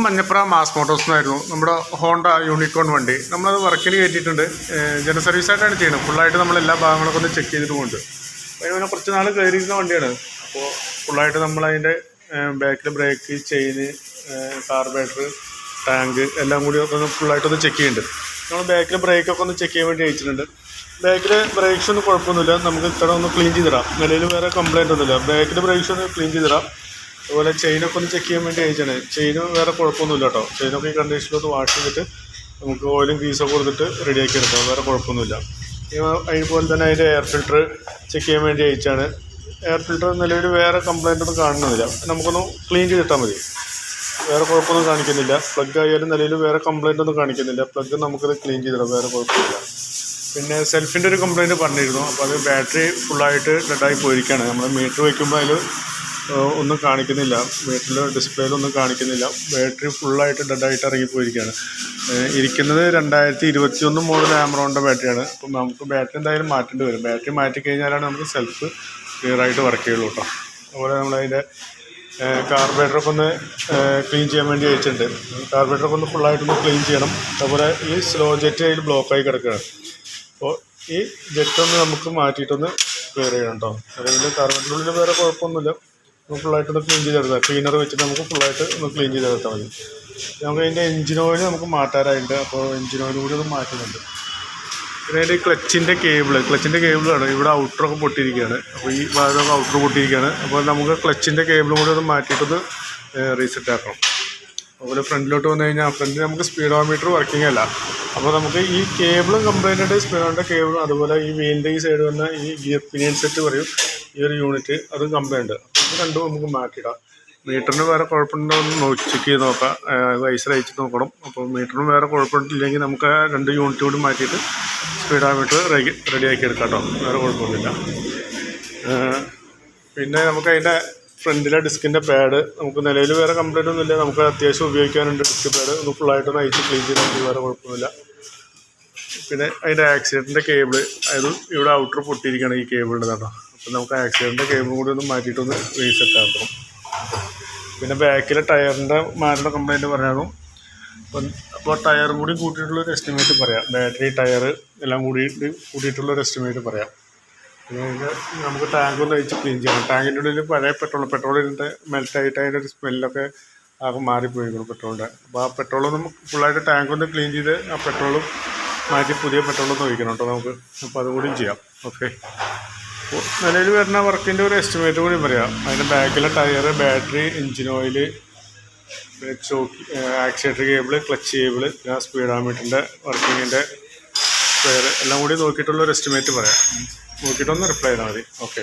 Manjapra mass Motors എന്നായിരുന്നു നമ്മുടെ Honda unicorn വണ്ടി. നമ്മളത് വർക്കിന് കയറ്റിയിട്ടുണ്ട്. ജന സർവീസായിട്ടാണ് ചെയ്യുന്നത്. ഫുള്ളായിട്ട് നമ്മളെല്ലാ ഭാഗങ്ങളൊക്കെ ഒന്ന് ചെക്ക് ചെയ്തിട്ടുമുണ്ട്. അതിന് കുറച്ച് നാൾ കയറിയിരുന്ന വണ്ടിയാണ്. അപ്പോൾ ഫുള്ളായിട്ട് നമ്മളതിൻ്റെ ബാക്കിൽ ബ്രേക്ക്, ചെയിന്, കാർബറേറ്റർ, ടാങ്ക് എല്ലാം കൂടി ഒന്ന് ഫുള്ളായിട്ടൊന്ന് ചെക്ക് ചെയ്യുന്നുണ്ട്. നമ്മൾ ബാക്കിൽ ബ്രേക്കൊക്കെ ഒന്ന് ചെക്ക് ചെയ്യാൻ വേണ്ടി അയച്ചിട്ടുണ്ട്. ബാക്കിൽ ബ്രേക്സ് ഒന്നും കുഴപ്പമൊന്നുമില്ല. നമുക്ക് ഇത്ര ഒന്ന് ക്ലീൻ ചെയ്തിടാം. നിലയിൽ വേറെ കംപ്ലയിൻ്റ് ഒന്നുമില്ല. ബാക്കിൽ ബ്രേക്സ് ഒന്ന് ക്ലീൻ ചെയ്തിടാം. അതുപോലെ ചെയിനൊക്കെ ഒന്ന് ചെക്ക് ചെയ്യാൻ വേണ്ടി അയച്ചാണ്. ചെയിന് വേറെ കുഴപ്പമൊന്നുമില്ല കേട്ടോ. ചെയിനൊക്കെ ഈ കണ്ടീഷനിലൊന്ന് വാഷ് ചെയ്തിട്ട് നമുക്ക് ഓയിലും ഗ്രീസൊക്കെ കൊടുത്തിട്ട് റെഡിയാക്കി എടുക്കാം. വേറെ കുഴപ്പമൊന്നുമില്ല. അതുപോലെ തന്നെ അതിൻ്റെ എയർ ഫിൽറ്റർ ചെക്ക് ചെയ്യാൻ വേണ്ടി അയച്ചാണ്. എയർ ഫിൽറ്റർ നിലവിൽ വേറെ കംപ്ലയിൻ്റ് ഒന്നും കാണുന്നില്ല. നമുക്കൊന്ന് ക്ലീൻ ചെയ്തിട്ടാൽ മതി. വേറെ കുഴപ്പമൊന്നും കാണിക്കുന്നില്ല. പ്ലഗ് ആയാലും നിലയിൽ വേറെ കംപ്ലയിൻ്റ് ഒന്നും കാണിക്കുന്നില്ല. പ്ലഗ് നമുക്കത് ക്ലീൻ ചെയ്തിടാം. വേറെ കുഴപ്പമില്ല. പിന്നെ സെൽഫിൻ്റെ ഒരു കംപ്ലയിൻറ്റ് പറഞ്ഞിരുന്നു. അപ്പോൾ അത് ബാറ്ററി ഫുള്ളായിട്ട് ഡെഡായി പോയിരിക്കുകയാണ്. നമ്മൾ മീറ്റർ വയ്ക്കുമ്പോൾ അതിൽ ഒന്നും കാണിക്കുന്നില്ല. മീറ്ററിൽ ഡിസ്പ്ലേയിലൊന്നും കാണിക്കുന്നില്ല. ബാറ്ററി ഫുള്ളായിട്ട് ഡെഡായിട്ട് ഇറങ്ങിപ്പോയിരിക്കുകയാണ്. ഇരിക്കുന്നത് 2021 മോഡൽ ആമറോണിൻ്റെ ബാറ്ററിയാണ്. അപ്പം നമുക്ക് ബാറ്ററി എന്തായാലും മാറ്റേണ്ടി വരും. ബാറ്ററി മാറ്റി കഴിഞ്ഞാലാണ് നമുക്ക് സെൽഫ് ക്ലിയറായിട്ട് വർക്ക് ചെയ്യുള്ളൂ കേട്ടോ. അതുപോലെ നമ്മളതിൻ്റെ കാർബറേറ്ററൊക്കെ ഒന്ന് ക്ലീൻ ചെയ്യാൻ വേണ്ടി അയച്ചിട്ടുണ്ട്. കാർബറേറ്ററൊക്കെ ഒന്ന് ഫുള്ളായിട്ടൊന്ന് ക്ലീൻ ചെയ്യണം. അതുപോലെ ഈ സ്ലോ ജെറ്റ് അതിൽ ബ്ലോക്കായി കിടക്കുകയാണ്. അപ്പോൾ ഈ ജെറ്റൊന്ന് നമുക്ക് മാറ്റിയിട്ടൊന്ന് ക്ലിയർ ചെയ്യണം കേട്ടോ. അല്ലെങ്കിൽ കാർബറേറ്ററിനുള്ളിൽ വേറെ കുഴപ്പമൊന്നുമില്ല. നമുക്ക് ഫുള്ളായിട്ടൊന്ന് ക്ലീൻ ചെയ്തെടുക്കാം. ക്ലീനർ വെച്ചിട്ട് നമുക്ക് ഫുള്ളായിട്ട് ഒന്ന് ക്ലീൻ ചെയ്തെടുത്താൽ മതി. നമുക്ക് അതിൻ്റെ എഞ്ചിൻ ഓയിൽ നമുക്ക് മാറ്റാറായിട്ടുണ്ട്. അപ്പോൾ എഞ്ചിൻ ഓയിൽ കൂടി ഒന്ന് മാറ്റുന്നുണ്ട്. പിന്നെ അതിൻ്റെ ക്ലച്ചിൻ്റെ കേബിളാണ് ഇവിടെ ഔട്ടറൊക്കെ പൊട്ടിയിരിക്കുകയാണ്. അപ്പോൾ ഈ ഭാഗത്തൊക്കെ ഔട്ടർ പൊട്ടിയിരിക്കുകയാണ്. അപ്പോൾ നമുക്ക് ക്ലച്ചിൻ്റെ കേബിളും കൂടി ഒന്ന് മാറ്റിയിട്ടൊന്ന് റീസെറ്റ് ആക്കണം. അതുപോലെ ഫ്രണ്ടിലോട്ട് വന്നു കഴിഞ്ഞാൽ ഫ്രണ്ടിൽ നമുക്ക് സ്പീഡോമീറ്റർ വർക്കിംഗ് അല്ല. അപ്പോൾ നമുക്ക് ഈ കേബിളും കംപ്ലൈൻ്റ് ഉണ്ട്. സ്പീഡോമീറ്റർ കേബിളും അതുപോലെ ഈ വീലിൻ്റെ ഈ സൈഡ് വന്ന ഈ ഗിയർ പിനിയൻ സെറ്റ് പറയും, ഈ ഒരു യൂണിറ്റ് അതും കംപ്ലൈൻ്റ്. അപ്പോൾ ഇത് രണ്ടും നമുക്ക് മാറ്റിയിടാം. മീറ്ററിന് വേറെ കുഴപ്പമുണ്ടോ എന്ന് ചെക്ക് ചെയ്ത് നോക്കാം. ഐസർ അയച്ചിട്ട് നോക്കണം. അപ്പോൾ മീറ്ററിന് വേറെ കുഴപ്പമില്ലെങ്കിൽ നമുക്ക് ആ 2 യൂണിറ്റ് കൂടി മാറ്റിയിട്ട് സ്പീഡോമീറ്റർ റെഡിയാക്കി എടുക്കാം കേട്ടോ. വേറെ കുഴപ്പമൊന്നുമില്ല. പിന്നെ നമുക്ക് അതിൻ്റെ ഫ്രണ്ടിലെ ഡിസ്കിൻ്റെ പാഡ് നമുക്ക് നിലവിൽ വേറെ കംപ്ലൈൻ്റ് ഒന്നുമില്ല. നമുക്ക് അത്യാവശ്യം ഉപയോഗിക്കാനുണ്ട്. ഡിസ്ക് പാഡ് ഒന്ന് ഫുള്ളായിട്ടൊന്ന് അയച്ച് ക്ലീൻ ചെയ്താൽ വേറെ കുഴപ്പമൊന്നുമില്ല. പിന്നെ അതിൻ്റെ ആക്സിഡൻറ്റിൻ്റെ കേബിൾ, അതായത് ഇവിടെ ഔട്ടർ പൊട്ടിയിരിക്കുകയാണ് ഈ കേബിളിൻ്റെ കേട്ടോ. അപ്പോൾ നമുക്ക് ആക്സിഡൻറ്റിൻ്റെ കേബിളും കൂടി ഒന്ന് മാറ്റിയിട്ടൊന്ന് റീസെറ്റ് ആക്കണം. പിന്നെ ബാക്കിലെ ടയറിൻ്റെ മാറുന്ന കംപ്ലൈൻറ്റ് പറയാനും. അപ്പോൾ ടയറും കൂടി കൂട്ടിയിട്ടുള്ളൊരു എസ്റ്റിമേറ്റ് പറയാം. ബാറ്ററി, ടയർ എല്ലാം കൂട്ടിയിട്ടുള്ളൊരു എസ്റ്റിമേറ്റ് പറയാം. പിന്നെ നമുക്ക് ടാങ്കൊന്ന് അഴിച്ച് ക്ലീൻ ചെയ്യണം. ടാങ്കിൻ്റെ ഉള്ളിൽ പഴയ പെട്രോളിൻ്റെ മെൽറ്റായിട്ട് അതിൻ്റെ ഒരു സ്മെല്ലൊക്കെ ആകെ മാറിപ്പോയിരിക്കണം പെട്രോളിൻ്റെ. അപ്പോൾ ആ പെട്രോളൊന്നും ഫുള്ളായിട്ട് ടാങ്കൊന്ന് ക്ലീൻ ചെയ്ത് ആ പെട്രോളും മാറ്റി പുതിയ പെട്രോളൊന്നും ഒഴിക്കണം കേട്ടോ നമുക്ക്. അപ്പോൾ അതുകൂടിയും ചെയ്യാം. ഓക്കെ. അപ്പോൾ നിലയിൽ വരുന്ന വർക്കിൻ്റെ ഒരു എസ്റ്റിമേറ്റ് കൂടി പറയാം. അതിൻ്റെ ബാക്കിലെ ടയർ, ബാറ്ററി, എഞ്ചിൻ ഓയിൽ, പിന്നെ ആക്സിലേറ്റർ കേബിൾ, ക്ലച്ച് കേബിൾ, പിന്നെ സ്പീഡോമീറ്ററിൻ്റെ വർക്കിങ്ങിൻ്റെ സ്പെയർ എല്ലാം കൂടി നോക്കിയിട്ടുള്ളൊരു എസ്റ്റിമേറ്റ് പറയാം. നോക്കിയിട്ടൊന്ന് റിപ്ലൈ ചെയ്താൽ മതി. ഓക്കെ.